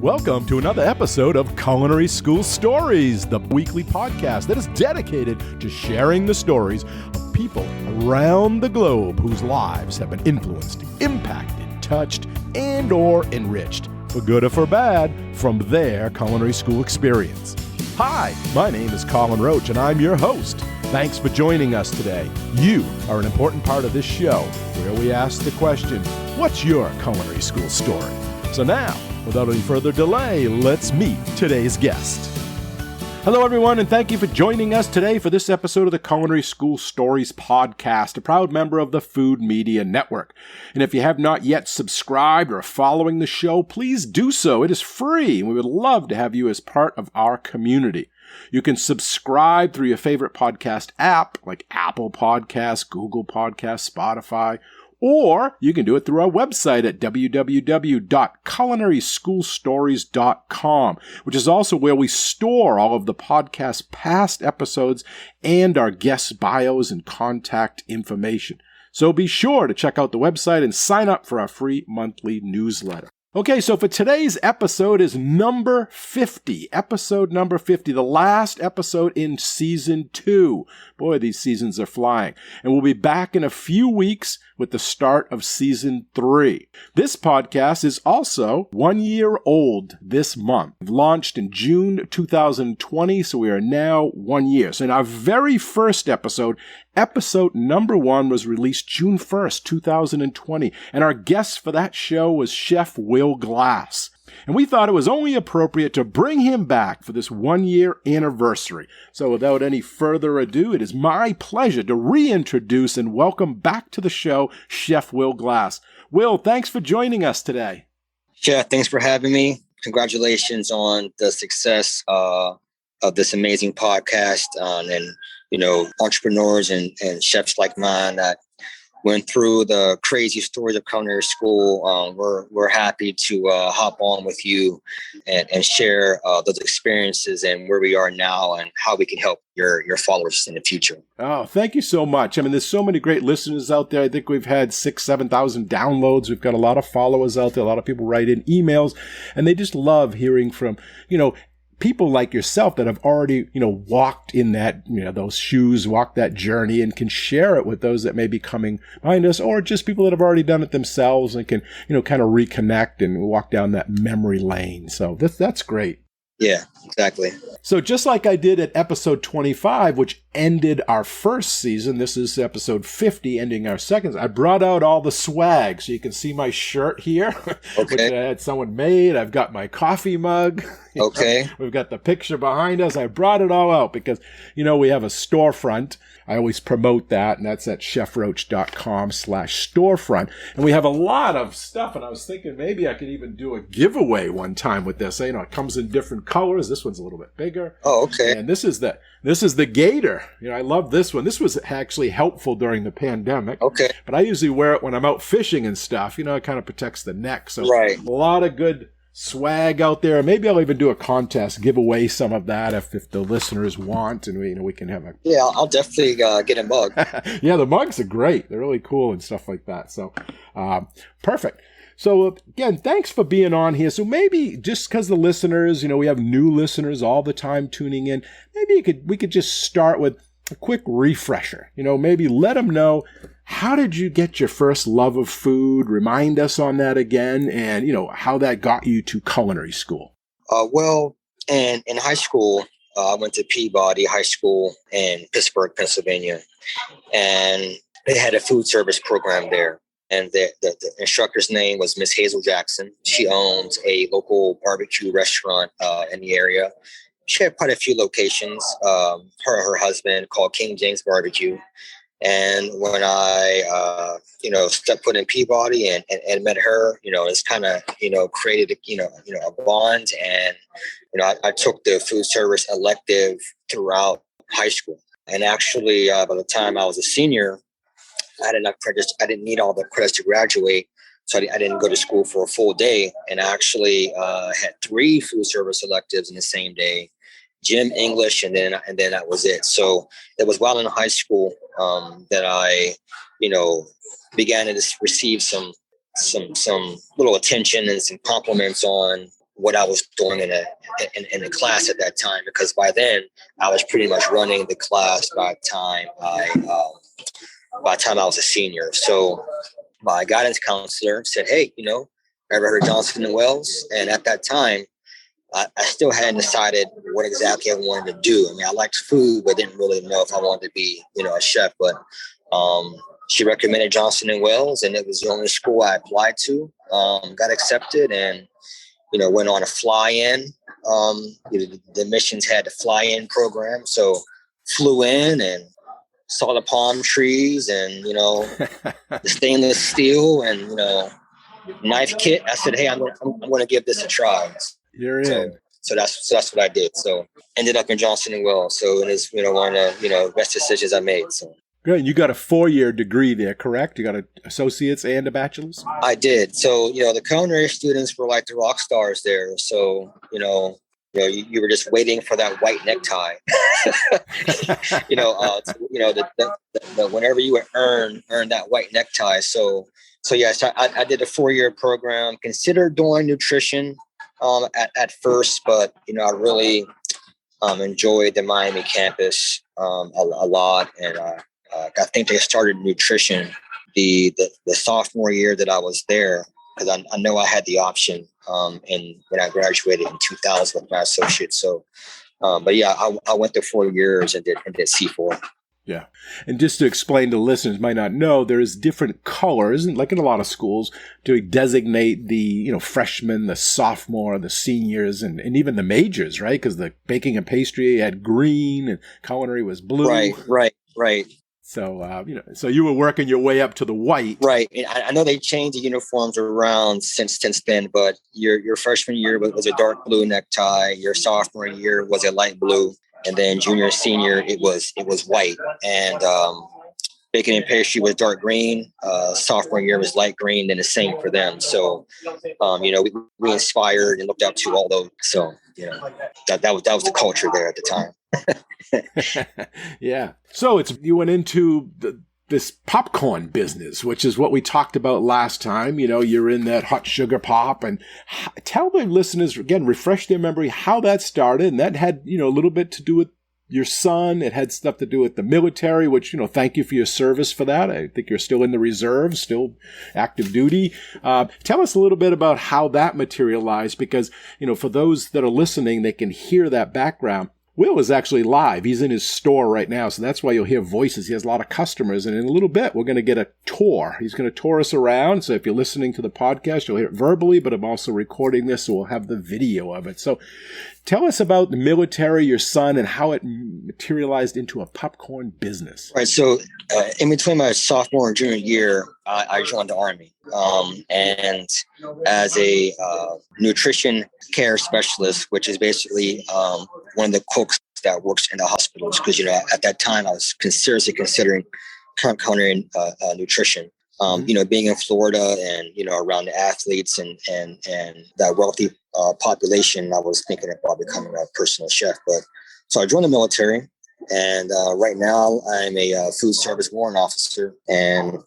Welcome to another episode of Culinary School Stories, the weekly podcast that is dedicated to sharing the stories of people around the globe whose lives have been influenced, impacted, touched, and or enriched, for good or for bad, from their culinary school experience. Hi, my name is Colin Roach, and I'm your host. Thanks for joining us today. You are an important part of this show, where we ask the question, what's your culinary school story? So now, without any further delay, let's meet today's guest. Hello, everyone, and thank you for joining us today for this episode of the Culinary School Stories podcast, a proud member of the Food Media Network. And if you have not yet subscribed or are following the show, please do so. It is free, and we would love to have you as part of our community. You can subscribe through your favorite podcast app, like Apple Podcasts, Google Podcasts, Spotify, or you can do it through our website at www.culinaryschoolstories.com, which is also where we store all of the podcast's past episodes and our guest bios and contact information. So be sure to check out the website and sign up for our free monthly newsletter. Okay, so for today's episode is number 50, episode number 50, the last episode in season 2. Boy, these seasons are flying. And we'll be back in a few weeks with the start of season 3. This podcast is also 1 year old this month. It launched in June 2020, so we are now 1 year. So in our very first episode number 1 was released June 1st, 2020, and our guest for that show was Chef Will Glass. And we thought it was only appropriate to bring him back for this 1 year anniversary. So without any further ado, it is my pleasure to reintroduce and welcome back to the show, Chef Will Glass. Will, thanks for joining us today. Yeah, thanks for having me. Congratulations on the success of this amazing podcast, and entrepreneurs and chefs like mine that went through the crazy stories of culinary school. We're happy to hop on with you and share those experiences and where we are now and how we can help your followers in the future. Oh, thank you so much. I mean, there's so many great listeners out there. I think we've had 7,000 downloads. We've got a lot of followers out there. A lot of people write in emails, and they just love hearing from, people like yourself that have already, walked in that, those shoes, walked that journey, and can share it with those that may be coming behind us, or just people that have already done it themselves and can, kind of reconnect and walk down that memory lane. So that's great. Yeah, exactly. So just like I did at episode 25, which ended our first season, this is episode 50, ending our second, I brought out all the swag. So you can see my shirt here, okay, which I had someone made. I've got my coffee mug. Okay. We've got the picture behind us. I brought it all out because, we have a storefront. I always promote that, and that's at chefroach.com/storefront. And we have a lot of stuff, and I was thinking maybe I could even do a giveaway one time with this. It comes in different colors. This one's a little bit bigger. Oh, okay. And this is the gator. I love this one. This was actually helpful during the pandemic. Okay. But I usually wear it when I'm out fishing and stuff. It kind of protects the neck. So right. A lot of good swag out there. Maybe I'll even do a contest, give away some of that if the listeners want, and we can have a... Yeah, I'll definitely get a mug. Yeah, the mugs are great. They're really cool and stuff like that. So, perfect. So again, thanks for being on here. So maybe just because the listeners, we have new listeners all the time tuning in, maybe we could just start with a quick refresher. Maybe let them know, how did you get your first love of food? Remind us on that again, and how that got you to culinary school. Well, in high school, I went to Peabody High School in Pittsburgh, Pennsylvania, and they had a food service program there. And the instructor's name was Miss Hazel Jackson. She owns a local barbecue restaurant in the area. She had quite a few locations. Her husband called King James Barbecue. And when I, stepped foot in Peabody and met her, it's kind of, created, a bond. And, I took the food service elective throughout high school. And actually, by the time I was a senior, I didn't need all the credits to graduate. So I didn't go to school for a full day, and I actually had 3 food service electives in the same day: gym, English, and then that was it. So it was while in high school that I, began to receive some little attention and some compliments on what I was doing in the class at that time, because by then I was pretty much running the class by the time I was a senior. So my guidance counselor said, "Hey, ever heard of Johnson and Wales?" And at that time, I still hadn't decided what exactly I wanted to do. I mean, I liked food, but didn't really know if I wanted to be, a chef. But she recommended Johnson and Wales, and it was the only school I applied to. Got accepted, and went on a fly-in. The admissions had a fly-in program, so flew in and saw the palm trees and the stainless steel and knife kit. I said, "Hey, I'm going to give this a try." You're in. So that's what I did. So ended up in Johnson and Wales. So it is one of the best decisions I made. So. Good. You got a 4-year degree there, correct? You got an associate's and a bachelor's? I did. So, the culinary students were like the rock stars there. So, you were just waiting for that white necktie. Whenever you would earn that white necktie. So yes, I did a 4-year program, considered doing nutrition at first, but, I really enjoyed the Miami campus a lot. And I think they started nutrition the sophomore year that I was there, because I know I had the option and when I graduated in 2000 with my associate. So, but yeah, I went through 4 years and did C4. Yeah. And just to explain to listeners might not know, there's different colors, like in a lot of schools, to designate the, freshmen, the sophomore, the seniors, and even the majors, right? Because the baking and pastry had green and culinary was blue. Right. So, so you were working your way up to the white. Right. And I know they changed the uniforms around since then, but your freshman year was a dark blue necktie. Your sophomore year was a light blue. And then junior, senior, it was white. And baking and pastry was dark green. Sophomore year was light green, and the same for them. So, we inspired and looked up to all those. So, that was the culture there at the time. Yeah. So you went into this popcorn business, which is what we talked about last time. You're in that Hot Sugar Pop, and tell the listeners again, refresh their memory how that started. And that had, a little bit to do with your son. It had stuff to do with the military, which, thank you for your service for that. I think you're still in the reserve, still active duty. Tell us a little bit about how that materialized, because, for those that are listening, they can hear that background. Will is actually live. He's in his store right now, so that's why you'll hear voices. He has a lot of customers, and in a little bit, we're going to get a tour. He's going to tour us around, so if you're listening to the podcast, you'll hear it verbally, but I'm also recording this, so we'll have the video of it. So tell us about the military, your son, and how it materialized into a popcorn business. Right, so in between my sophomore and junior year, I joined the Army, and as a nutrition care specialist, which is basically one of the cooks that works in the hospitals, because at that time I was seriously considering culinary nutrition. Being in Florida and around the athletes and that wealthy population, I was thinking about becoming a personal chef. But so I joined the military. And right now, I'm a Food Service Warrant Officer, and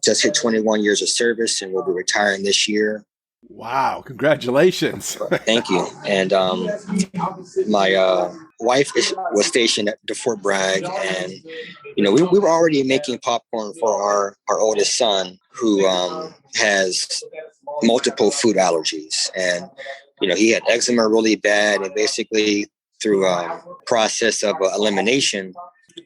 just hit 21 years of service, and will be retiring this year. Wow! Congratulations! Thank you. And my wife was stationed at Fort Bragg, and we were already making popcorn for our oldest son, who has multiple food allergies, and he had eczema really bad, and basically through a process of elimination,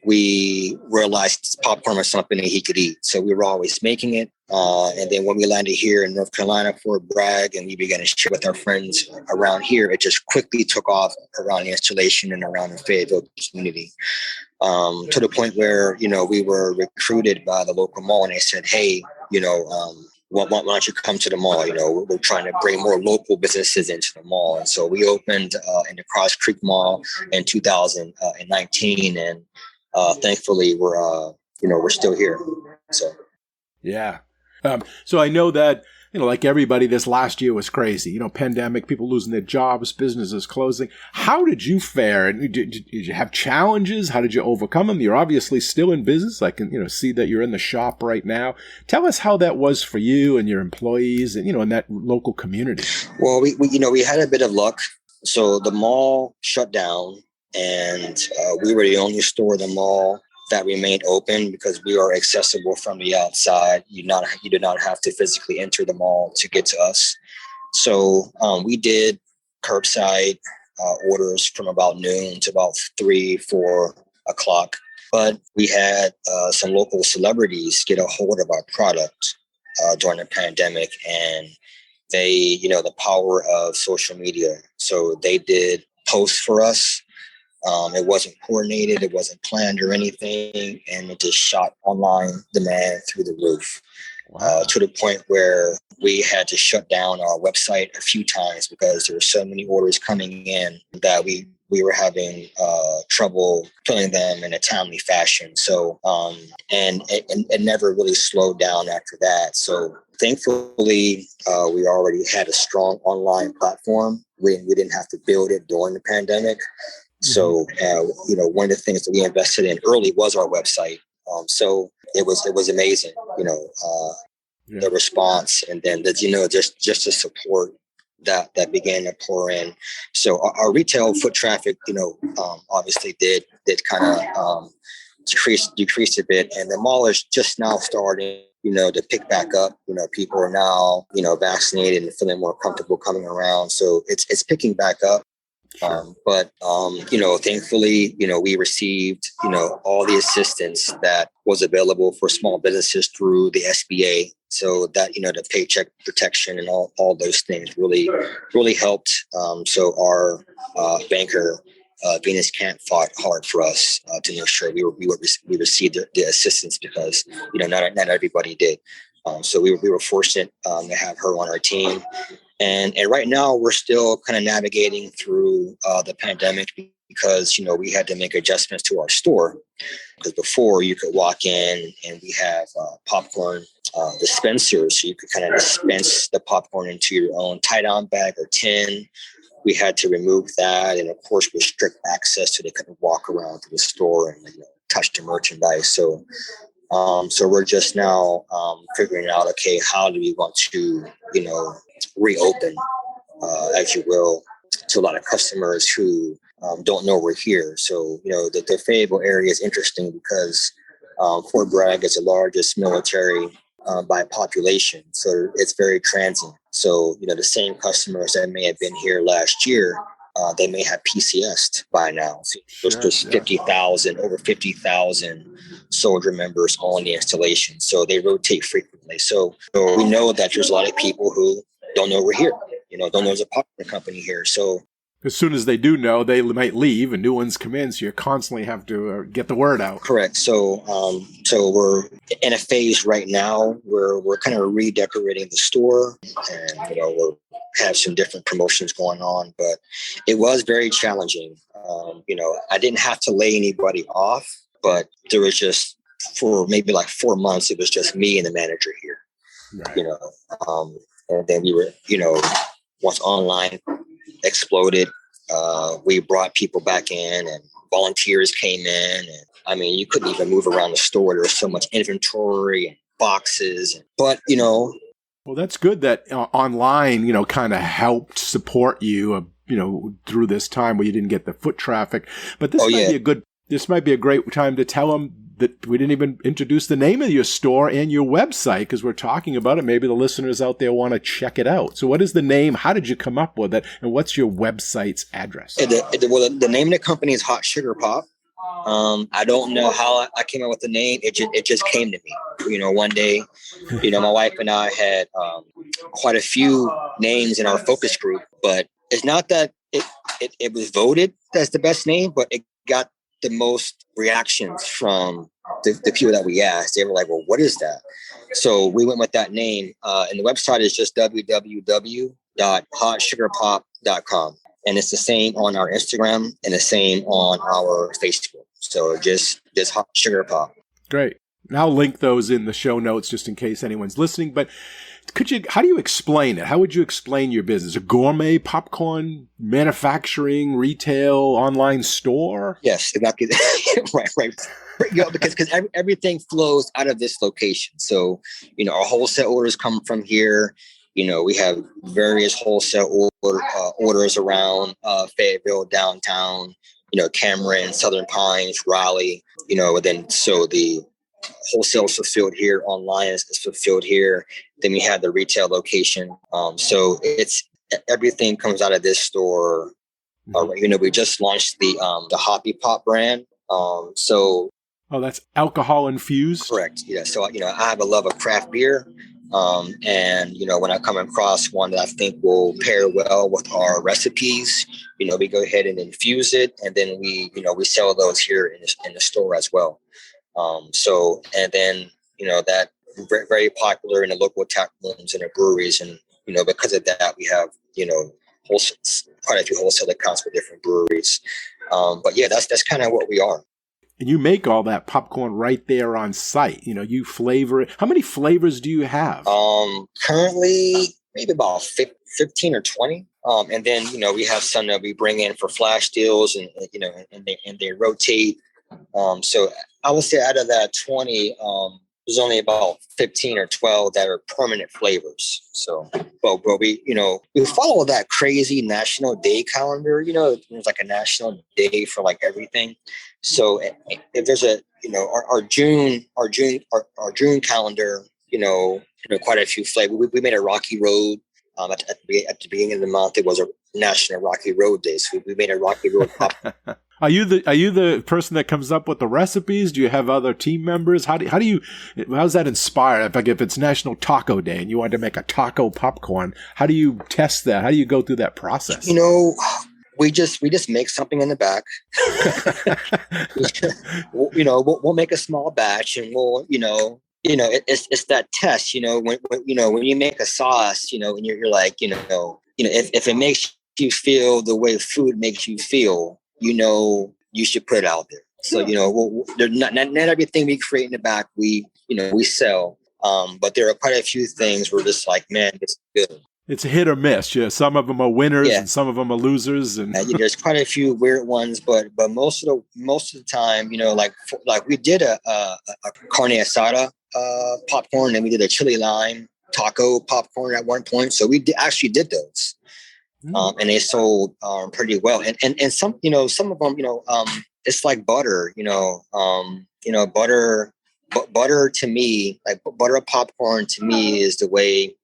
we realized popcorn was something that he could eat. So we were always making it. And then when we landed here in North Carolina, Fort Bragg, and we began to share with our friends around here, it just quickly took off around the installation and around the Fayetteville community. To the point where, we were recruited by the local mall, and they said, "Hey, why don't you come to the mall? We're trying to bring more local businesses into the mall." And so we opened in the Cross Creek Mall in 2019, and thankfully we're still here. So yeah. So I know that like everybody, this last year was crazy. Pandemic, people losing their jobs, businesses closing. How did you fare? And did you have challenges? How did you overcome them? You're obviously still in business. I can, see that you're in the shop right now. Tell us how that was for you and your employees and, in that local community. Well, we had a bit of luck. So the mall shut down, and we were the only store in the mall that remained open because we are accessible from the outside. You did not have to physically enter the mall to get to us. So we did curbside orders from about noon to about 3-4 o'clock. But we had some local celebrities get a hold of our product during the pandemic, and they, the power of social media. So they did posts for us. It wasn't coordinated, it wasn't planned or anything, and it just shot online demand through the roof. To the point where we had to shut down our website a few times because there were so many orders coming in that we were having trouble filling them in a timely fashion. So, and it never really slowed down after that. So thankfully, we already had a strong online platform. We didn't have to build it during the pandemic. So, one of the things that we invested in early was our website. So it was amazing, the response, and then just the support that began to pour in. So our retail foot traffic, obviously did kind of decrease a bit, and the mall is just now starting, to pick back up. People are now, vaccinated and feeling more comfortable coming around. So it's picking back up. But thankfully, we received, all the assistance that was available for small businesses through the SBA. So that, the paycheck protection and all those things really helped. So our banker, Venus Camp, fought hard for us to make sure we received the assistance because, not everybody did. So we were fortunate to have her on our team. And right now we're still kind of navigating through the pandemic because, we had to make adjustments to our store. Because before you could walk in and we have popcorn dispensers. So you could kind of dispense the popcorn into your own tie-down bag or tin. We had to remove that and, of course, restrict access so they couldn't walk around to the store and touch the merchandise. So we're just now figuring out, okay, how do we want to, reopen, as you will, to a lot of customers who don't know we're here. So, the Fayetteville area is interesting because Fort Bragg is the largest military by population. So it's very transient. So, the same customers that may have been here last year, they may have PCS'd by now. So there's over 50,000 soldier members on the installation. So they rotate frequently. So we know that there's a lot of people who don't know we're here, don't know there's a popcorn company here. So as soon as they do know, they might leave and new ones come in. So you constantly have to get the word out. Correct. So we're in a phase right now where we're kind of redecorating the store, and we'll have some different promotions going on. But it was very challenging. I didn't have to lay anybody off, but there was just for maybe like 4 months, it was just me and the manager here. Right. And then we were, once online exploded, we brought people back in and volunteers came in, and you couldn't even move around the store. There was so much inventory and boxes, but well, that's good that online kind of helped support you through this time where you didn't get the foot traffic. But this might be a great time to tell them that we didn't even introduce the name of your store and your website because we're talking about it. Maybe the listeners out there want to check it out. So what is the name? How did you come up with it? And what's your website's address? The name of the company is HotSugarPop. I don't know how I came up with the name. It just came to me. One day, my wife and I had quite a few names in our focus group, but it's not that it was voted as the best name, but it got the most reactions from the people that we asked. They were like, well, what is that? So we went with that name. And the website is just www.HotSugarPop.com. And it's the same on our Instagram and the same on our Facebook. So just Hot Sugar Pop. Great. And I'll link those in the show notes just in case anyone's listening. But how do you explain it? How would you explain your business? A gourmet popcorn manufacturing, retail, online store? Yes, exactly. right. Because everything flows out of this location. So, our wholesale orders come from here. We have various wholesale orders around Fayetteville, downtown, Cameron, Southern Pines, Raleigh, and then so the wholesale is fulfilled here, online is fulfilled here. Then we have the retail location. So everything comes out of this store. We just launched the Hoppy Pop brand. Oh, that's alcohol infused? Correct. Yeah. So, I have a love of craft beer. And, when I come across one that I think will pair well with our recipes, we go ahead and infuse it. And then we sell those here in the store as well. And then, that very, very popular in the local tap rooms and the breweries. And, because of that, we have, quite a few wholesale accounts for different breweries. But yeah, that's kind of what we are. And you make all that popcorn right there on site. You flavor it. How many flavors do you have? Currently, maybe about 15 or 20. And then, we have some that we bring in for flash deals and they rotate. So I would say out of that 20, there's only about 15 or 12 that are permanent flavors. So, but we follow that crazy National Day calendar. There's like a national day for like everything. So if there's our June calendar, quite a few flavors. We made a Rocky Road. At the beginning of the month, it was a National Rocky Road Day. So we made a Rocky Road pop. Are you the person that comes up with the recipes? Do you have other team members? How's that inspired? If it's National Taco Day and you want to make a taco popcorn, how do you test that? How do you go through that process? We just make something in the back. We'll make a small batch and we'll, it's that test, when you make a sauce, and you're like, if it makes you feel the way food makes you feel, you should put it out there. So, not everything we create in the back, we sell. But there are quite a feof things we're just like, man, it's good. It's a hit or miss. Yeah, some of them are winners and some of them are losers. And there's quite a few weird ones, but most of the time, like we did a carne asada popcorn, and we did a chili lime taco popcorn at one point. So we actually did those. And they sold pretty well. And some, some of them, it's like butter, butter to me, like butter popcorn to me is the way,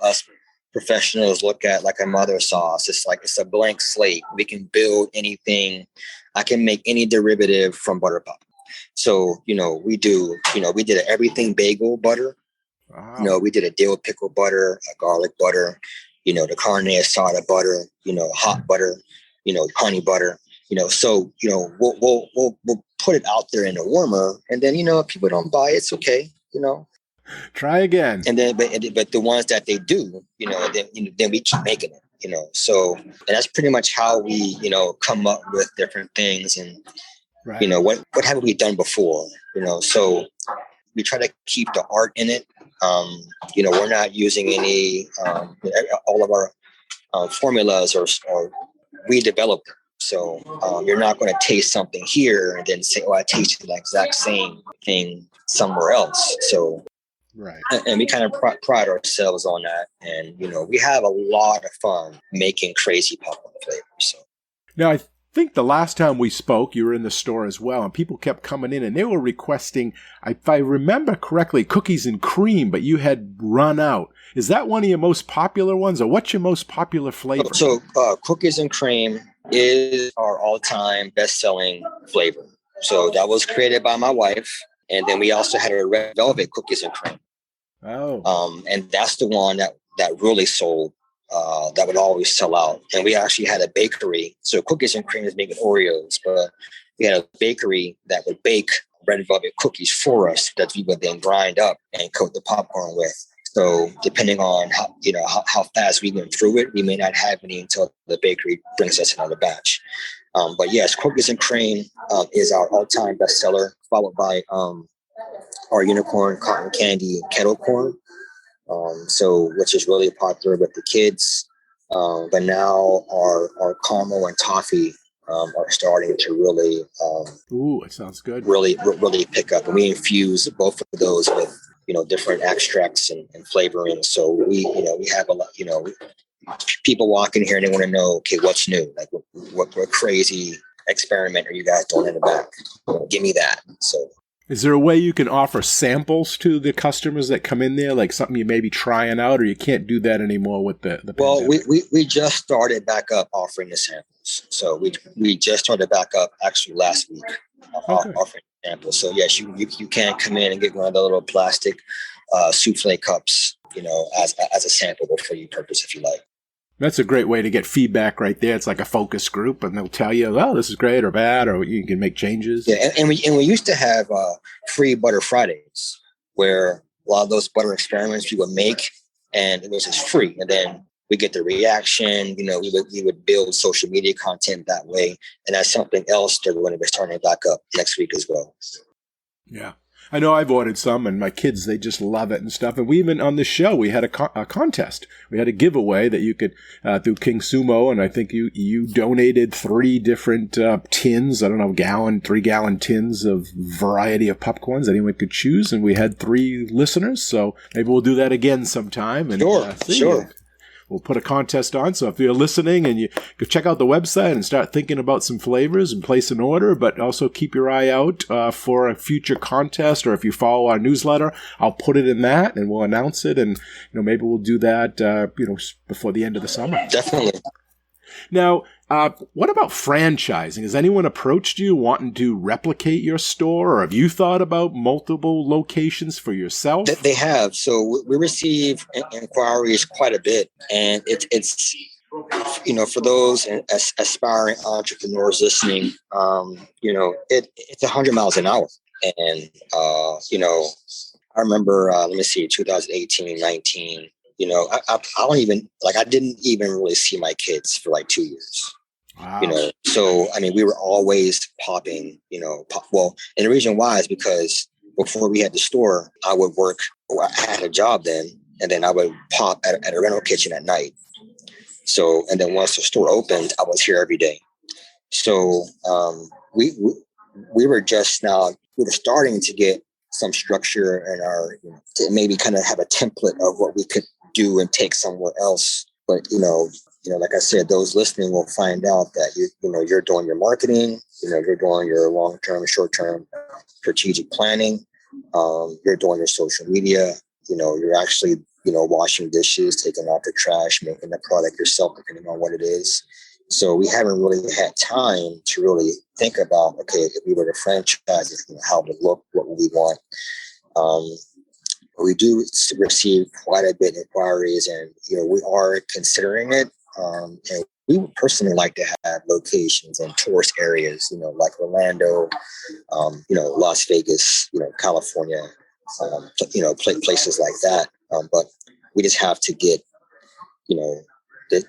us professionals look at like a mother sauce. It's like, it's a blank slate. We can build anything. I can make any derivative from butter popcorn. So, we did an everything bagel butter. Wow. We did a dill pickle butter, a garlic butter, the carne asada butter, hot butter, honey butter, so, we'll put it out there in the warmer, and then, if people don't buy it, it's okay, Try again. And then, but the ones that they do, then we keep making it, so, and that's pretty much how we, come up with different things. And, right. What haven't we done before, so we try to keep the art in it. We're not using any, all of our formulas or we developed them. So you're not going to taste something here and then say, oh, I tasted the exact same thing somewhere else. So, right. And we kind of pride ourselves on that. And, we have a lot of fun making crazy popcorn flavors. So now I think the last time we spoke, you were in the store as well, and people kept coming in and they were requesting, if I remember correctly, cookies and cream, but you had run out. Is that one of your most popular ones, or what's your most popular flavor? So cookies and cream is our all-time best-selling flavor. So that was created by my wife. And then we also had a red velvet cookies and cream. Oh. And that's the one that really sold. That would always sell out. And we actually had a bakery. So cookies and cream is making Oreos, but we had a bakery that would bake red velvet cookies for us that we would then grind up and coat the popcorn with. So depending on how fast we went through it, we may not have any until the bakery brings us another batch. But yes, cookies and cream is our all-time bestseller, followed by our unicorn cotton candy kettle corn. So which is really popular with the kids. But now our caramel and toffee are starting to really Ooh, it sounds good. Really pick up. And we infuse both of those with different extracts and flavorings. So we have a lot. People walk in here and they want to know, okay, what's new? Like what crazy experiment are you guys doing in the back? Give me that. So. Is there a way you can offer samples to the customers that come in there, like something you may be trying out, or you can't do that anymore with the Well, pandemic? we just started back up offering the samples. So we just started back up actually last week offering samples. So yes, you can come in and get one of the little plastic souffle cups, as a sample for your purpose if you like. That's a great way to get feedback right there. It's like a focus group, and they'll tell you, "Oh, this is great or bad," or you can make changes. Yeah, and we used to have free Butter Fridays, where a lot of those butter experiments we would make, and it was just free. And then we get the reaction. We would build social media content that way, and that's something else that we're going to be starting back up next week as well. Yeah. I know I've ordered some, and my kids, they just love it and stuff. And we even, on this show, we had a contest. We had a giveaway that you could, through King Sumo, and I think you donated 3 different tins, 3-gallon tins of variety of popcorns that anyone could choose. And we had 3 listeners, so maybe we'll do that again sometime. And, Sure. We'll put a contest on. So if you're listening and you go check out the website and start thinking about some flavors and place an order, but also keep your eye out for a future contest. Or if you follow our newsletter, I'll put it in that and we'll announce it. And, maybe we'll do that, before the end of the summer. Definitely. Now, what about franchising? Has anyone approached you wanting to replicate your store, or have you thought about multiple locations for yourself? They have. So we receive inquiries quite a bit, and it's for those aspiring entrepreneurs listening, it's 100 miles an hour, and I remember, 2018, 19. I don't even I didn't even really see my kids for 2 years. Wow. So we were always popping. And the reason why is because before we had the store, I would work. I had a job then, and then I would pop at a rental kitchen at night. So, and then once the store opened, I was here every day. So we were just now we were starting to get some structure in our to maybe kind of have a template of what we could do and take somewhere else. But like I said, those listening will find out that you're doing your marketing, you're doing your long-term, short-term strategic planning, you're doing your social media, you're actually washing dishes, taking out the trash, making the product yourself, depending on what it is. So we haven't really had time to really think about, okay, if we were to franchise, how to look, what would we want. We do receive quite a bit of inquiries, and we are considering it. And we would personally like to have locations in tourist areas, like Orlando, Las Vegas, California, places like that. But we just have to get,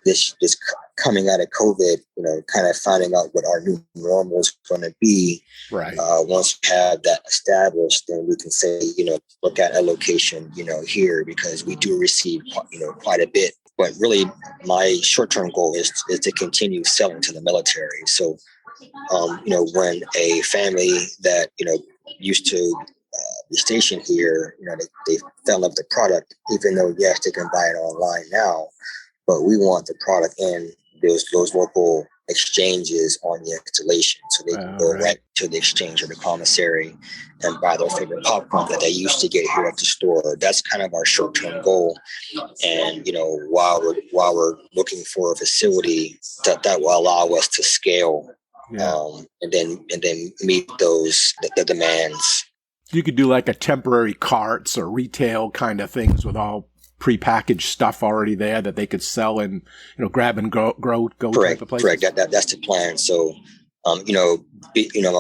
this coming out of COVID, kind of finding out what our new normal is going to be. Right. Once we have that established, then we can say, look at a location, here, because we do receive, quite a bit. But really, my short-term goal is to continue selling to the military. So, when a family that, used to be stationed here, they fell in love with the product, even though, yes, they can buy it online now. But we want the product in those local exchanges on the installation, so they can go right to the exchange or the commissary and buy their favorite popcorn that they used to get here at the store. That's kind of our short-term goal. And while we're looking for a facility that will allow us to scale, and then meet the demands. You could do like a temporary carts or retail kind of things with all prepackaged stuff already there that they could sell and grab and go type of places. Correct. That's the plan. So, my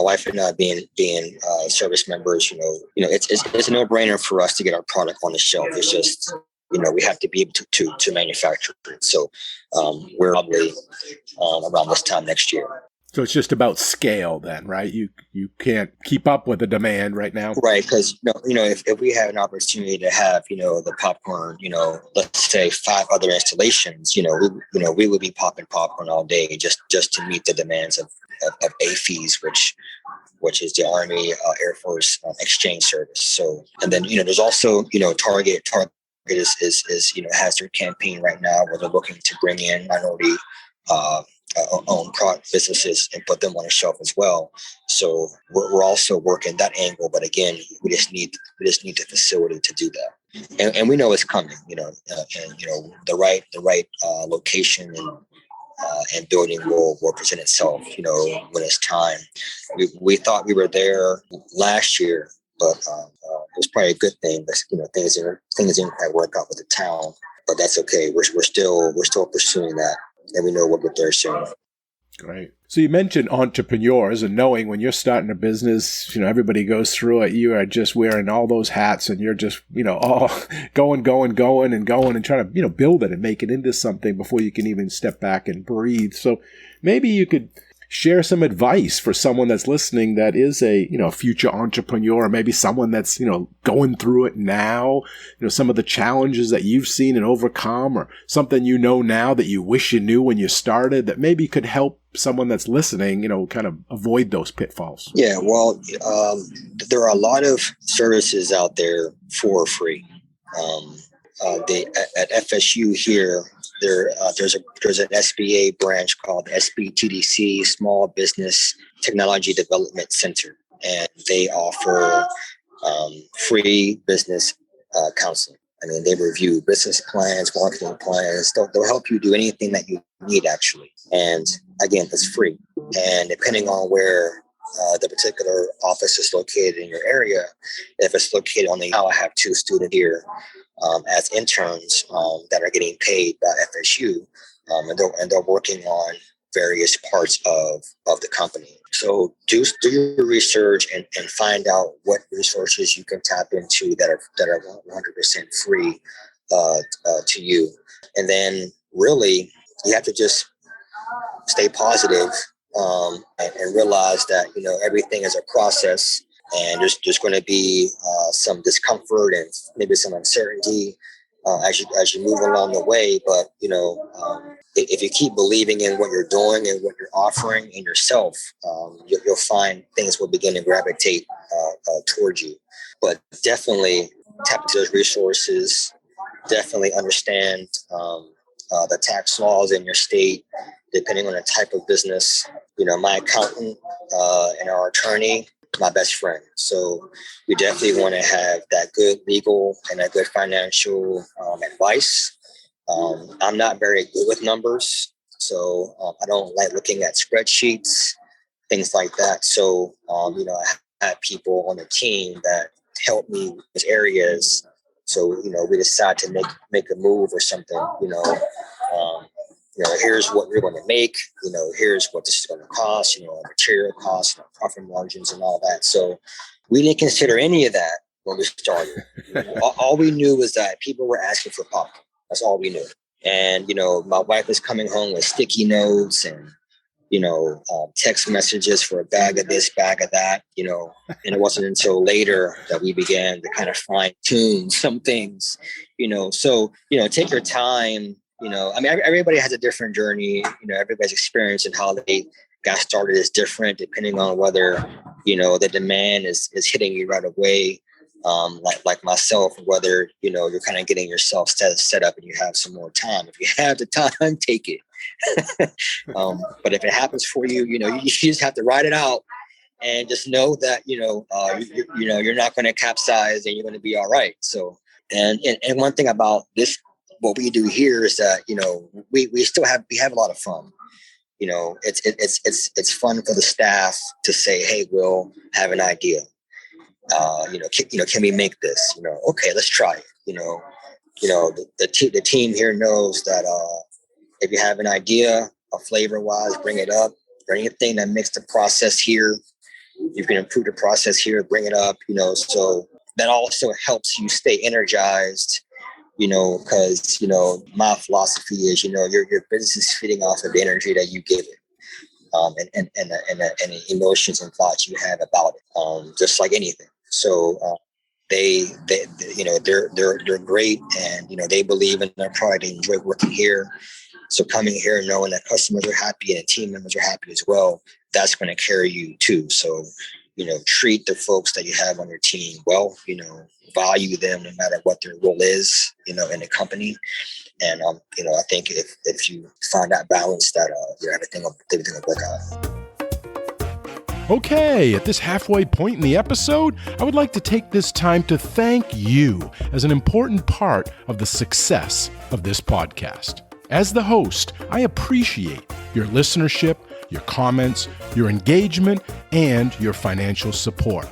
wife and I being service members, it's a no-brainer for us to get our product on the shelf. It's just we have to be able to manufacture it. So we're probably around this time next year. So it's just about scale then, right? You can't keep up with the demand right now. Right. Because, if we have an opportunity to have, the popcorn, let's say 5 other installations, we would be popping popcorn all day just to meet the demands of AFES, which is the Army Air Force Exchange Service. So, and then, there's also, Target is has their campaign right now where they're looking to bring in minority own product businesses and put them on a shelf as well. So we're also working that angle, but again, we just need the facility to do that, and we know it's coming. The right location and building will present itself. When it's time. We thought we were there last year, but it was probably a good thing. But things didn't quite work out with the town, but that's okay. We're still pursuing that. And we know we'll get there soon. Great. So you mentioned entrepreneurs and knowing when you're starting a business, everybody goes through it. You are just wearing all those hats and you're just, all going and trying to, build it and make it into something before you can even step back and breathe. So maybe you could share some advice for someone that's listening that is a, future entrepreneur, or maybe someone that's, going through it now, some of the challenges that you've seen and overcome, or something now that you wish you knew when you started that maybe could help someone that's listening, kind of avoid those pitfalls. Yeah, well, there are a lot of services out there for free. At FSU here, there's an SBA branch called SBTDC, Small Business Technology Development Center, and they offer free business counseling. I mean, they review business plans, marketing plans. They'll help you do anything that you need, actually. And again, it's free. And depending on where the particular office is located in your area, if it's located now I have 2 students here as interns that are getting paid by FSU, and they're working on various parts of the company. So do your research and find out what resources you can tap into that are 100% free to you. And then really you have to just stay positive and realize that everything is a process, and there's going to be some discomfort and maybe some uncertainty as you move along the way. But if you keep believing in what you're doing and what you're offering in yourself, you'll find things will begin to gravitate towards you. But definitely tap into those resources. Definitely understand the tax laws in your state, depending on the type of business. My accountant and our attorney, my best friend. So we definitely want to have that good legal and that good financial advice. I'm not very good with numbers, so I don't like looking at spreadsheets, things like that. So, I had people on the team that help me with these areas. So, we decide to make a move or something, here's what we're going to make, here's what this is going to cost, material costs, profit margins and all that. So we didn't consider any of that when we started. All we knew was that people were asking for popcorn. That's all we knew. And, my wife was coming home with sticky notes and, text messages for a bag of this, bag of that, and it wasn't until later that we began to kind of fine tune some things, so, take your time. Everybody has a different journey. Everybody's experience and how they got started is different depending on whether, the demand is hitting you right away. Like myself, whether, you're kind of getting yourself set up and you have some more time. If you have the time, take it. But if it happens for you, you just have to ride it out and just know that, you're not going to capsize and you're going to be all right. So, and one thing about this, what we do here is that, we have a lot of fun. It's fun for the staff to say, hey, we'll have an idea. Can we make this? Okay, let's try it. The team here knows that if you have an idea, flavor wise, bring it up. Or anything that makes the process here, you can improve the process here, bring it up. So that also helps you stay energized. Because my philosophy is, your business is feeding off of the energy that you give it. and the emotions and thoughts you have about it, just like anything. So they're great, and they believe in their product. They enjoy working here. So coming here, knowing that customers are happy and team members are happy as well, that's going to carry you too. So treat the folks that you have on your team well. Value them no matter what their role is, in the company. And I think if you find that balance, that everything will work out. Okay, at this halfway point in the episode, I would like to take this time to thank you as an important part of the success of this podcast. As the host, I appreciate your listenership, your comments, your engagement, and your financial support.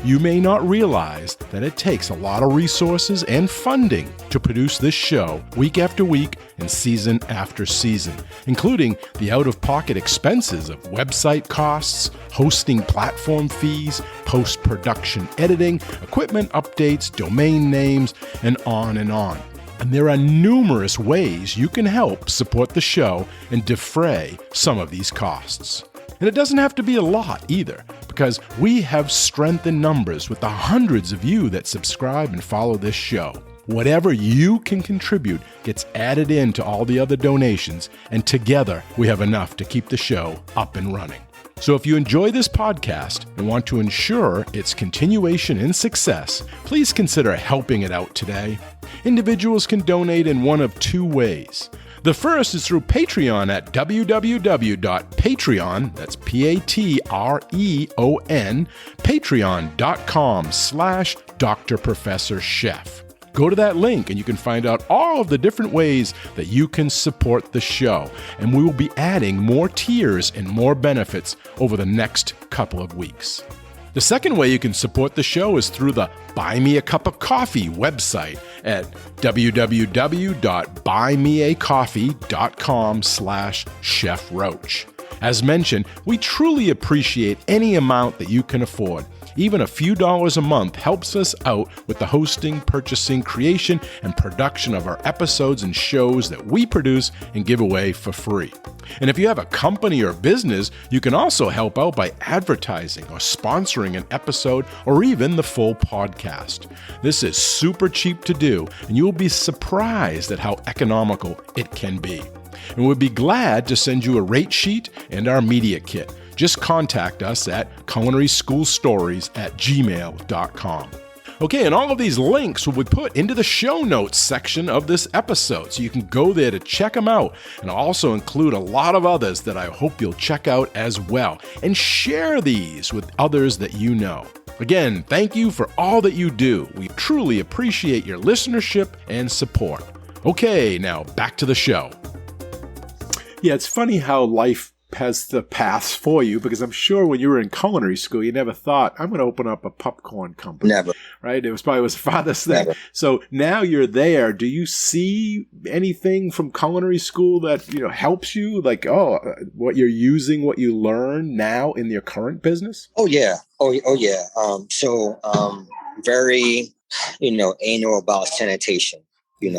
You may not realize that it takes a lot of resources and funding to produce this show week after week and season after season, including the out-of-pocket expenses of website costs, hosting platform fees, post-production editing, equipment updates, domain names, and on and on. And there are numerous ways you can help support the show and defray some of these costs. And it doesn't have to be a lot either, because we have strength in numbers with the hundreds of you that subscribe and follow this show. Whatever you can contribute gets added into all the other donations, and together we have enough to keep the show up and running. So if you enjoy this podcast and want to ensure its continuation and success, please consider helping it out today. Individuals can donate in one of two ways. The first is through Patreon at www.patreon, that's Patreon, patreon.com/Dr. Professor Chef. Go to that link and you can find out all of the different ways that you can support the show. And we will be adding more tiers and more benefits over the next couple of weeks. The second way you can support the show is through the Buy Me a Cup of Coffee website at www.buymeacoffee.com/Chef Roach. As mentioned, we truly appreciate any amount that you can afford. Even a few dollars a month helps us out with the hosting, purchasing, creation, and production of our episodes and shows that we produce and give away for free. And if you have a company or business, you can also help out by advertising or sponsoring an episode or even the full podcast. This is super cheap to do, and you will be surprised at how economical it can be. And we'd be glad to send you a rate sheet and our media kit. Just contact us at culinaryschoolstories@gmail.com. Okay, and all of these links will be put into the show notes section of this episode, so you can go there to check them out. And I'll also include a lot of others that I hope you'll check out as well. And share these with others that you know. Again, thank you for all that you do. We truly appreciate your listenership and support. Okay, now back to the show. Yeah, it's funny how life has the paths for you, because I'm sure when you were in culinary school, you never thought, I'm going to open up a popcorn company. Never. Right? It was probably his father's thing. Never. So now you're there. Do you see anything from culinary school that, helps you? Like, what you're using, what you learn now in your current business? Oh, yeah. Oh, yeah. Very, anal about sanitation. You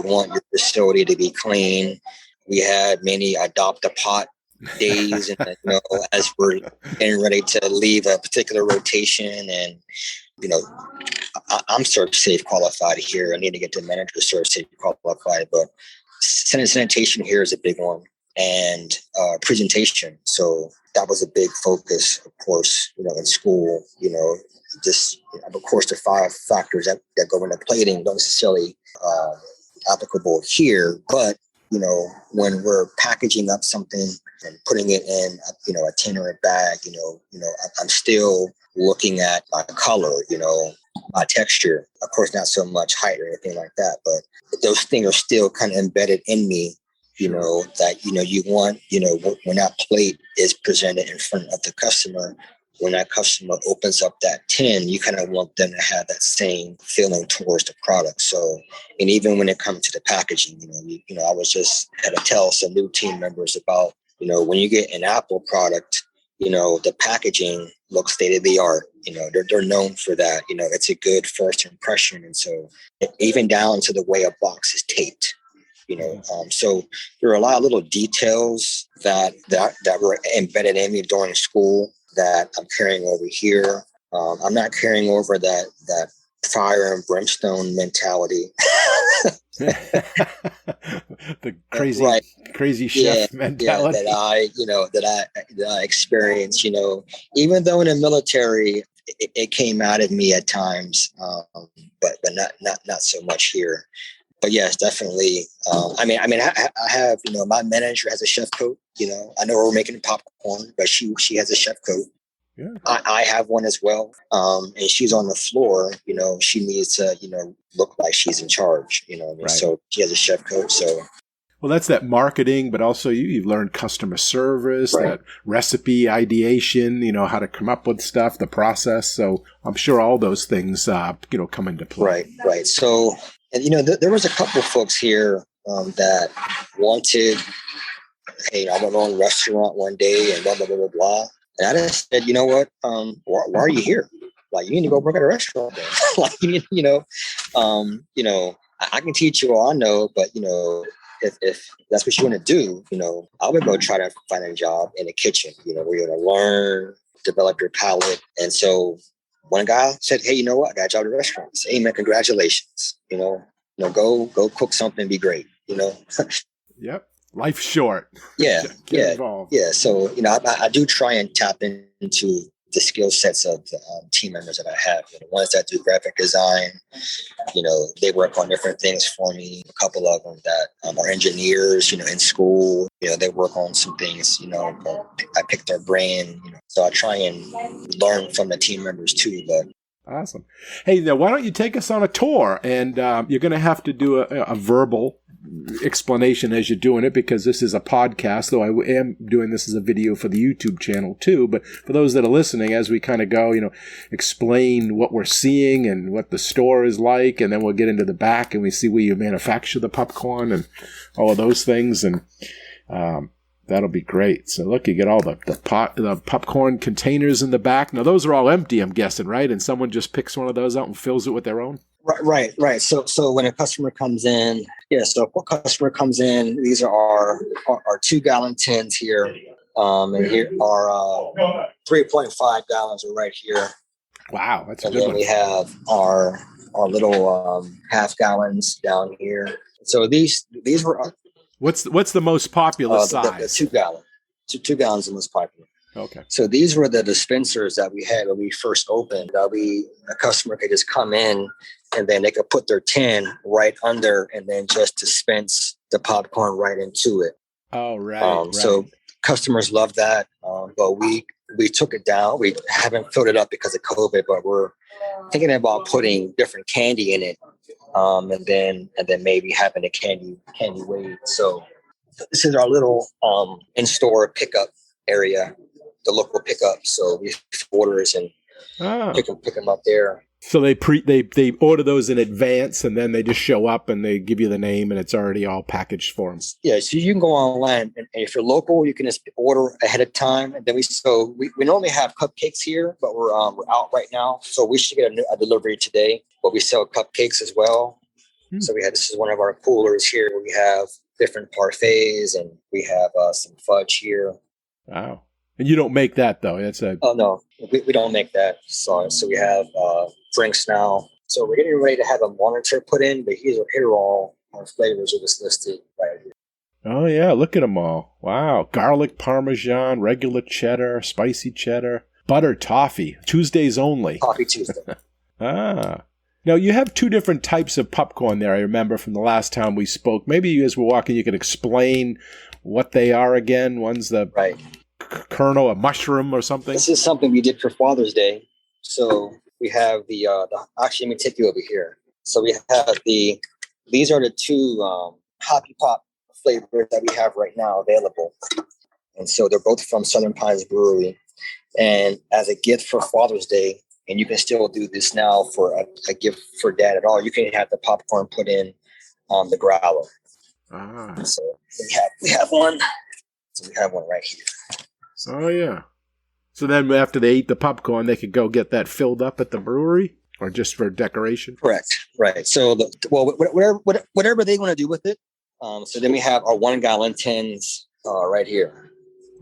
want your facility to be clean. We had many adopt a pot days, and as we're getting ready to leave a particular rotation, and I'm Serve Safe qualified here. I need to get the manager Serve Safe qualified, but sanitation here is a big one, and presentation. So that was a big focus, of course, in school. Of course, the 5 factors that go into plating don't necessarily applicable here, but when we're packaging up something and putting it in, a tin or a bag, I'm still looking at my color, my texture. Of course, not so much height or anything like that, but those things are still kind of embedded in me, that, you want, when that plate is presented in front of the customer, when that customer opens up that tin, you kind of want them to have that same feeling towards the product. So, and even when it comes to the packaging, I was just had to tell some new team members about, when you get an Apple product, the packaging looks state of the art. They're known for that. It's a good first impression. And so even down to the way a box is taped, So there are a lot of little details that were embedded in me during school that I'm carrying over here. I'm not carrying over that fire and brimstone mentality. The crazy chef mentality. That I experienced, even though in the military it came out of me at times, but not so much here. But yes, definitely. I have, my manager has a chef coat. I know we're making popcorn, but she has a chef coat. Yeah. I have one as well. And she's on the floor, she needs to, look like she's in charge, Right. So she has a chef coat. So. Well, that's that marketing, but also you've learned customer service, right. That recipe ideation, how to come up with stuff, the process. So I'm sure all those things, come into play. Right. So, and, there was a couple of folks here that wanted, hey, I went on a restaurant one day and blah, blah, blah, blah, blah. And I just said, you know what? Why are you here? Like, you need to go work at a restaurant then. Like, I can teach you all I know, but, if that's what you want to do, I would go try to find a job in the kitchen, where you're going to learn, develop your palate. And so one guy said, hey, you know what? I got a job at a restaurant. I said, hey, man, congratulations. Go cook something, be great, Yep. Life's short. Yeah. Get involved. Yeah. So, I do try and tap into the skill sets of the team members that I have. The ones that do graphic design, they work on different things for me. A couple of them that are engineers, in school, they work on some things, I pick their brain, so I try and learn from the team members too. But awesome. Hey, now why don't you take us on a tour? And you're going to have to do a verbal explanation as you're doing it, because this is a podcast, though I am doing this as a video for the YouTube channel too. But for those that are listening, as we kind of go, explain what we're seeing and what the store is like, and then we'll get into the back and we see where you manufacture the popcorn and all of those things, and that'll be great. So look, you get all the popcorn containers in the back. Now those are all empty, I'm guessing, right? And someone just picks one of those out and fills it with their own. Right. So when a customer comes in, these are our 2-gallon tins here. And here are 3.5 gallons are right here. Wow, that's a and good then one. We have our little half gallons down here. So these were what's the most popular size? The 2 gallon. 2 gallons is the most popular. Okay. So these were the dispensers that we had when we first opened. A customer could just come in and then they could put their tin right under and then just dispense the popcorn right into it. Oh, right. So customers love that. But we took it down. We haven't filled it up because of COVID, but we're thinking about putting different candy in it. And then maybe having a candy weight. So this is our little in-store pickup area, the local pickup. So we orders and pick them up there. So they order those in advance, and then they just show up and they give you the name, and it's already all packaged for them. Yeah, so you can go online, and if you're local, you can just order ahead of time. And then we normally have cupcakes here, but we're out right now, so we should get a delivery today. But we sell cupcakes as well. So this is one of our coolers here. We have different parfaits, and we have some fudge here. Wow. And you don't make that, though? Oh, no, we don't make that. So we have drinks now. So we're getting ready to have a monitor put in, but here are all our flavors are just listed right here. Oh, yeah, look at them all. Wow. Garlic Parmesan, regular cheddar, spicy cheddar, butter toffee, Tuesdays only. Toffee Tuesday. Now, you have 2 different types of popcorn there, I remember, from the last time we spoke. Maybe as we're walking, you could explain what they are again. One's the kernel, a mushroom or something. This is something we did for Father's Day. So we have actually, let me take you over here. So we have these are the 2 Hoppy Pop flavors that we have right now available. And so they're both from Southern Pines Brewery. And as a gift for Father's Day, and you can still do this now for a gift for dad at all, you can have the popcorn put in the growler. So we have one. So we have one right here. Oh, yeah. So then after they eat the popcorn, they could go get that filled up at the brewery, or just for decoration? Correct. Right. So, whatever they want to do with it, So then we have our 1 gallon tins right here.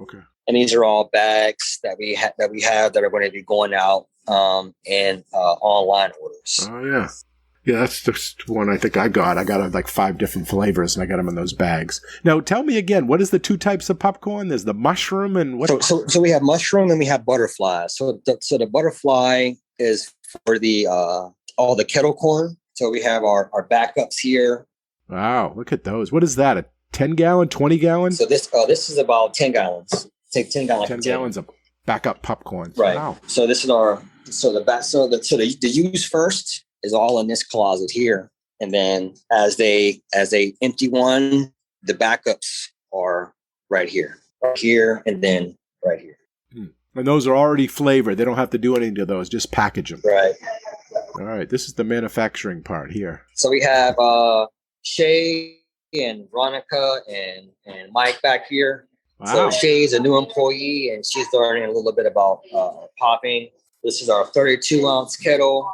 Okay. And these are all bags that we have that are going to be going out in online orders. Oh, yeah. Yeah, that's just one I think I got. I got like 5 different flavors, and I got them in those bags. Now, tell me again, what is the 2 types of popcorn? There's the mushroom and what? So we have mushroom and we have butterfly. So the butterfly is for the all the kettle corn. So we have our backups here. Wow, look at those. What is that? A 10-gallon, 20-gallon? So this is about 10 gallons. Take 10 gallons. 10 gallons of backup popcorn. Right. Wow. So this is the use first is all in this closet here, and then as they empty one, the backups are right here, and then right here. And those are already flavored. They don't have to do anything to those. Just package them. Right. All right. This is the manufacturing part here. So we have Shay and Veronica and Mike back here. Wow. So Shay's a new employee, and she's learning a little bit about popping. This is our 32-ounce kettle.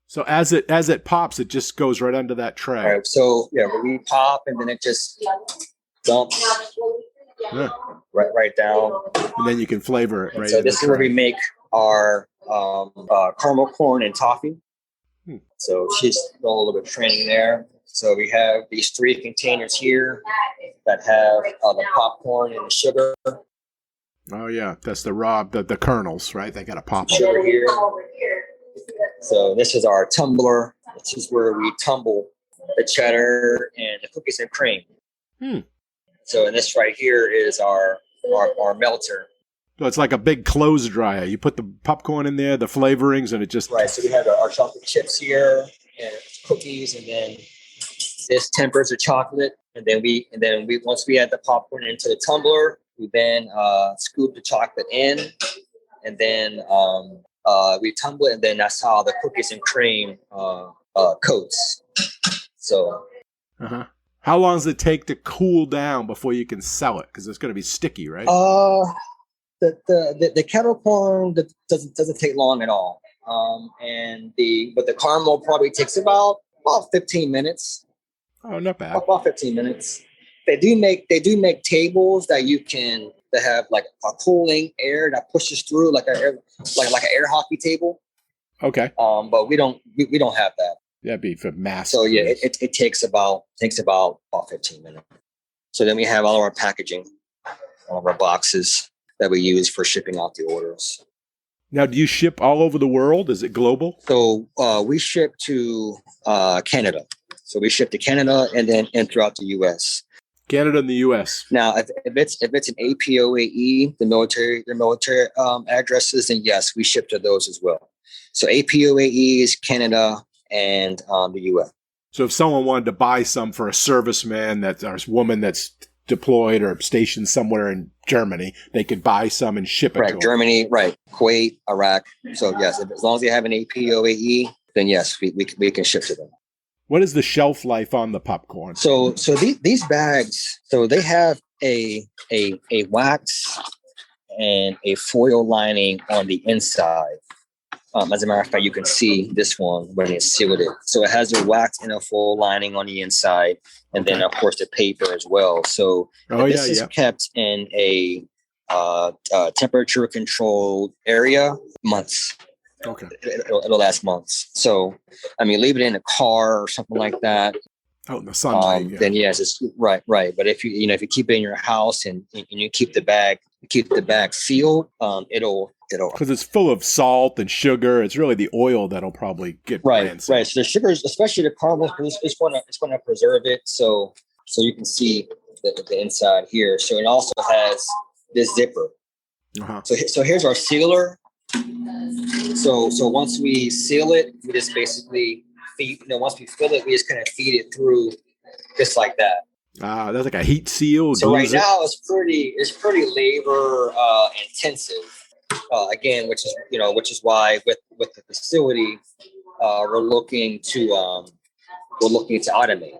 So as it pops, it just goes right under that tray. All right. So yeah, we pop, and then it just dumps right down. And then you can flavor it right. So this is where we make our caramel corn and toffee. So she's done a little bit of training there. So we have these 3 containers here that have the popcorn and the sugar. Oh yeah, that's the kernels, right? They got to pop Sugar here. So this is our tumbler. This is where we tumble the cheddar and the cookies and cream. So and this right here is our melter. So it's like a big clothes dryer. You put the popcorn in there, the flavorings, and it just right. So we have our chocolate chips here and cookies, and then this tempers the chocolate, and then we once we add the popcorn into the tumbler, we then scoop the chocolate in, and then we tumble it, and then that's how the cookies and cream coats. So, how long does it take to cool down before you can sell it? Because it's going to be sticky, right? The kettle corn doesn't take long at all, but the caramel probably takes about 15 minutes. Oh, not bad. About 15 minutes. They do make tables that have like a cooling air that pushes through like an air hockey table. Okay. But we don't have that. That'd be for mass. So yeah, it takes about 15 minutes. So then we have all of our packaging, all of our boxes that we use for shipping out the orders. Now, do you ship all over the world? Is it global? So we ship to Canada. So we ship to Canada and throughout the U.S. Canada and the U.S. Now, if it's an APOAE, the military addresses, then yes, we ship to those as well. So APOAE is Canada and the U.S. So if someone wanted to buy some for a serviceman or a woman that's deployed or stationed somewhere in Germany, they could buy some and ship it to them. Germany, right. Kuwait, Iraq. So yes, as long as they have an APOAE, then yes, we can ship to them. What is the shelf life on the popcorn? So these bags, so they have a wax and a foil lining on the inside. As a matter of fact, you can see this one when it's sealed it. So it has a wax and a foil lining on the inside, and then of course the paper as well. So this is kept in a temperature controlled area months. Okay. It'll last months. So, I mean, leave it in a car or something like that. Out in the sunlight. Then yes, it's right. But if you keep it in your house and you keep the bag sealed, it'll because it's full of salt and sugar. It's really the oil that'll probably get rancid. Right. So the sugars, especially the caramel, it's going to preserve it. So you can see the inside here. So it also has this zipper. So here's our sealer. So once we seal it, we just basically once we fill it, we just kind of feed it through just like that. That's like a heat seal. So right now it's pretty labor intensive. Again, which is why with the facility, we're looking to automate.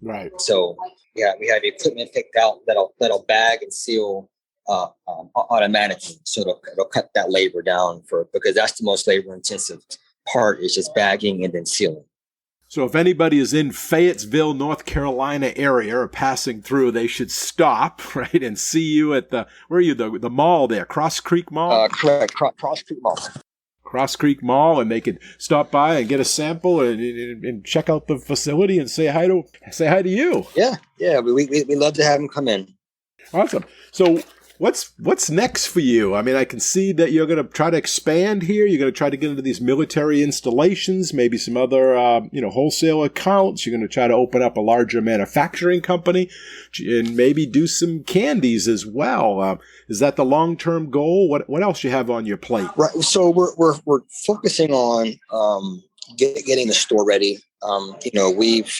Right. So yeah, we have equipment picked out that'll bag and seal automatically. So it'll cut that labor down because that's the most labor intensive part is just bagging and then sealing. So if anybody is in Fayetteville, North Carolina area or passing through, they should stop, right, and see you at where are you, the mall there, Cross Creek Mall? Correct, Cross Creek Mall. Cross Creek Mall, and they could stop by and get a sample and check out the facility and say hi to you. Yeah, we love to have them come in. Awesome. So what's next for you? I mean, I can see that you're going to try to expand here. You're going to try to get into these military installations, maybe some other wholesale accounts. You're going to try to open up a larger manufacturing company, and maybe do some candies as well. Is that the long-term goal? What else you have on your plate? Right. So we're focusing on getting the store ready. We've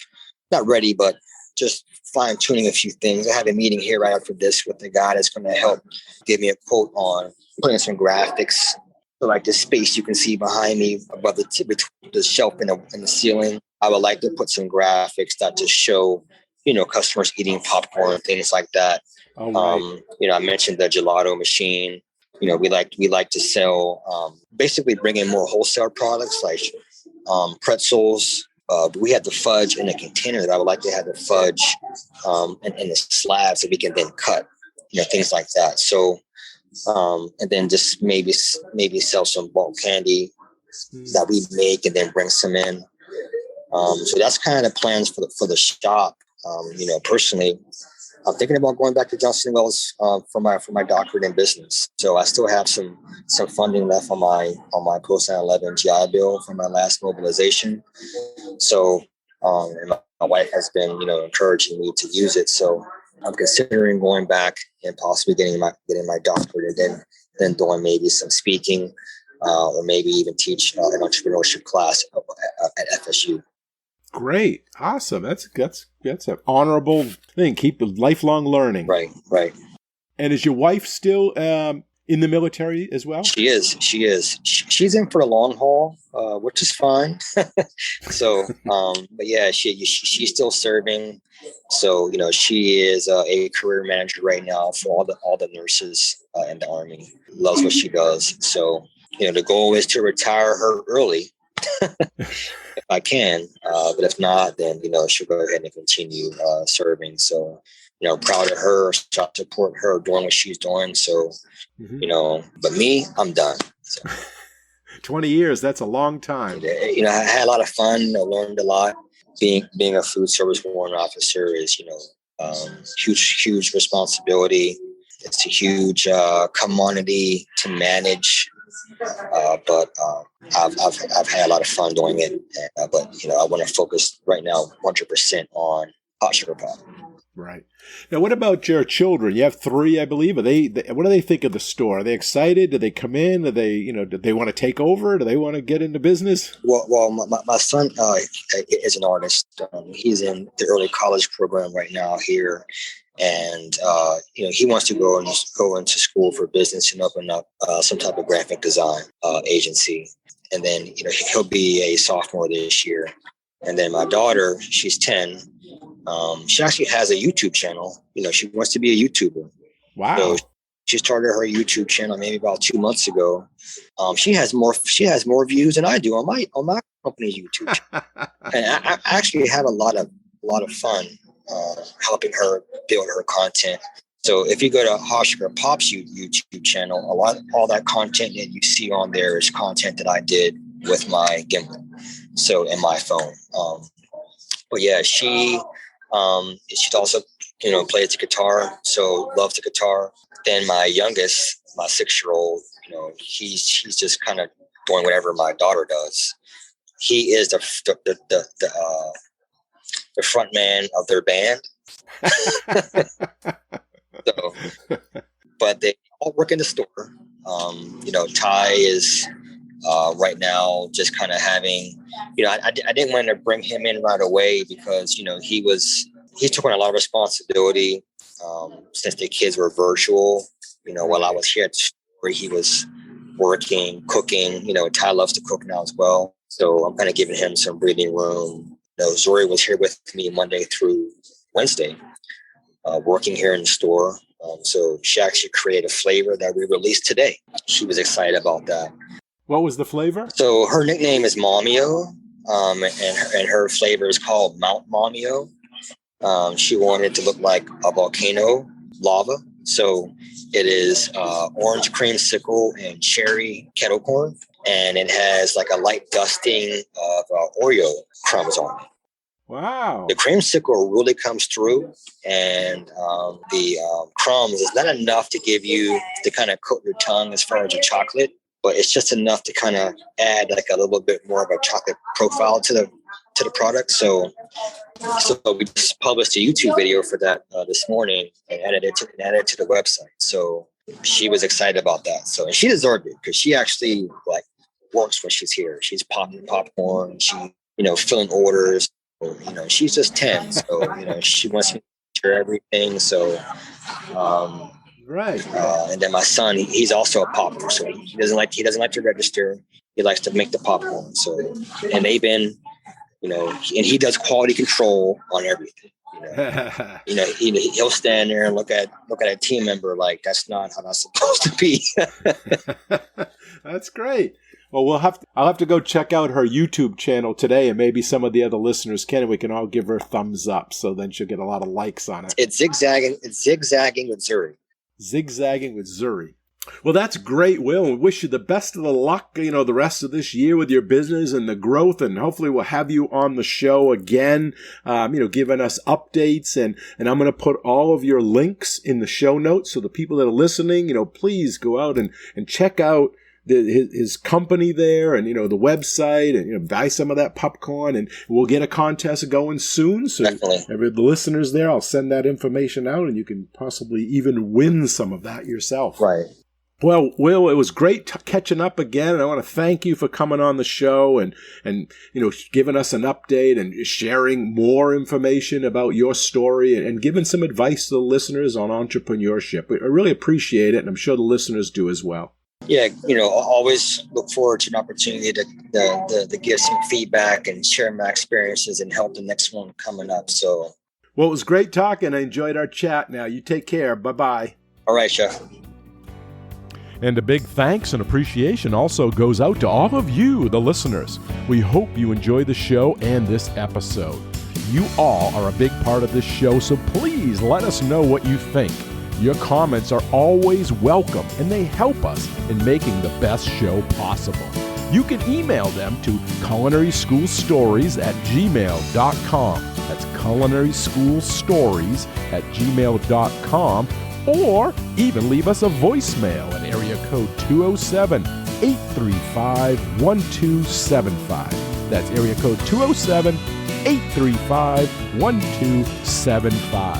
not ready, but just fine-tuning a few things. I have a meeting here right after this with the guy that's going to help give me a quote on putting some graphics. So like the space you can see behind me above the shelf and the ceiling, I would like to put some graphics that just show, customers eating popcorn, things like that. Oh, right. I mentioned the gelato machine. We like to sell, basically bring in more wholesale products like pretzels. We have the fudge in a container that I would like to have the fudge and the slabs that we can then cut, things like that. So, and then just maybe sell some bulk candy that we make and then bring some in. So that's kind of the plans for the shop. Personally, I'm thinking about going back to Johnson & Wales for my doctorate in business. So I still have some funding left on my post 9/11 GI Bill from my last mobilization. So and my wife has been encouraging me to use it. So I'm considering going back and possibly getting my doctorate, and then doing maybe some speaking or maybe even teach an entrepreneurship class at FSU. Great. Awesome. That's an honorable thing. Keep lifelong learning. Right. And is your wife still in the military as well? She is. She's in for the long haul, which is fine. So, but yeah, she's still serving. So, she is a career manager right now for all the nurses in the Army. Loves what she does. So, the goal is to retire her early. If I can, but if not, then she'll go ahead and continue serving. So proud of her. Try to support her doing what she's doing. So but me, I'm done. So, 20 years, that's a long time. I had a lot of fun. I learned a lot. Being a Food Service Warrant Officer is huge responsibility. It's a huge commodity to manage. But I've had a lot of fun doing it. But I want to focus right now 100% on HotSugarPop. Right. Now, what about your children? You have 3, I believe. What do they think of the store? Are they excited? Do they come in? Do they, do they want to take over? Do they want to get into business? Well, my son is an artist. He's in the early college program right now here. And, he wants to go into school for business and open up some type of graphic design agency. And then, he'll be a sophomore this year. And then my daughter, she's 10. She actually has a YouTube channel. She wants to be a YouTuber. Wow. So she started her YouTube channel maybe about 2 months ago. She has more views than I do on my company's YouTube channel. And I actually have a lot of fun helping her build her content. So if you go to HotSugarPop's YouTube channel, all that content that you see on there is content that I did with my gimbal, so in my phone. But yeah, she's also plays the guitar, so loves the guitar. Then my youngest, my 6-year-old, he's just kind of doing whatever my daughter does. He is the front man of their band. So, but they all work in the store. Ty is right now just kind of having, I didn't want to bring him in right away because, he took on a lot of responsibility since the kids were virtual. While I was here at the store, he was working, cooking. Ty loves to cook now as well. So I'm kind of giving him some breathing room. Zori was here with me Monday through Wednesday, working here in the store. So she actually created a flavor that we released today. She was excited about that. What was the flavor? So her nickname is Momio. and her flavor is called Mount Momio. She wanted it to look like a volcano lava. So it is orange creamsicle and cherry kettle corn. And it has like a light dusting of Oreo crumbs on it. Wow. The creamsicle really comes through, and the crumbs is not enough to give you to kind of coat your tongue as far as the chocolate, but it's just enough to kind of add like a little bit more of a chocolate profile to the product. So we just published a YouTube video for that this morning and added it to the website. So she was excited about that. So, and she deserved it because she actually like works when she's here. She's popping popcorn. She, filling orders. She's just 10. So, she wants me to share everything. So, right. And then my son, he's also a popper. So he doesn't like to register. He likes to make the popcorn. So, and they've been, and he does quality control on everything. He'll stand there and look at a team member like that's not how that's supposed to be. That's great. Well, I'll have to go check out her YouTube channel today, and maybe some of the other listeners can, and we can all give her a thumbs up. So then she'll get a lot of likes on it. It's zigzagging with Zuri. Zigzagging with Zuri. Well, that's great, Will. We wish you the best of the luck, the rest of this year with your business and the growth, and hopefully we'll have you on the show again, giving us updates, and I'm going to put all of your links in the show notes, so the people that are listening, please go out and check out his company there, and the website, and buy some of that popcorn, and we'll get a contest going soon. So the listeners there, I'll send that information out, and you can possibly even win some of that yourself. Right. Well, Will, it was great catching up again, and I want to thank you for coming on the show and giving us an update and sharing more information about your story and giving some advice to the listeners on entrepreneurship. I really appreciate it, and I'm sure the listeners do as well. Yeah, always look forward to an opportunity to give some feedback and share my experiences and help the next one coming up. So, well, it was great talking. I enjoyed our chat. Now, you take care. Bye-bye. All right, Chef. And a big thanks and appreciation also goes out to all of you, the listeners. We hope you enjoy the show and this episode. You all are a big part of this show, so please let us know what you think. Your comments are always welcome, and they help us in making the best show possible. You can email them to culinaryschoolstories@gmail.com. That's culinaryschoolstories@gmail.com. Or even leave us a voicemail at area code 207-835-1275. That's area code 207-835-1275.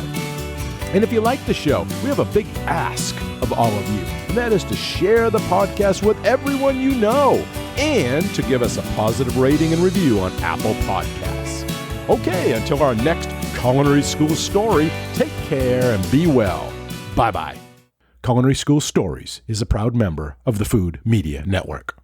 And if you like the show, we have a big ask of all of you, and that is to share the podcast with everyone you know and to give us a positive rating and review on Apple Podcasts. Okay, until our next Culinary School Story, take care and be well. Bye-bye. Culinary School Stories is a proud member of the Food Media Network.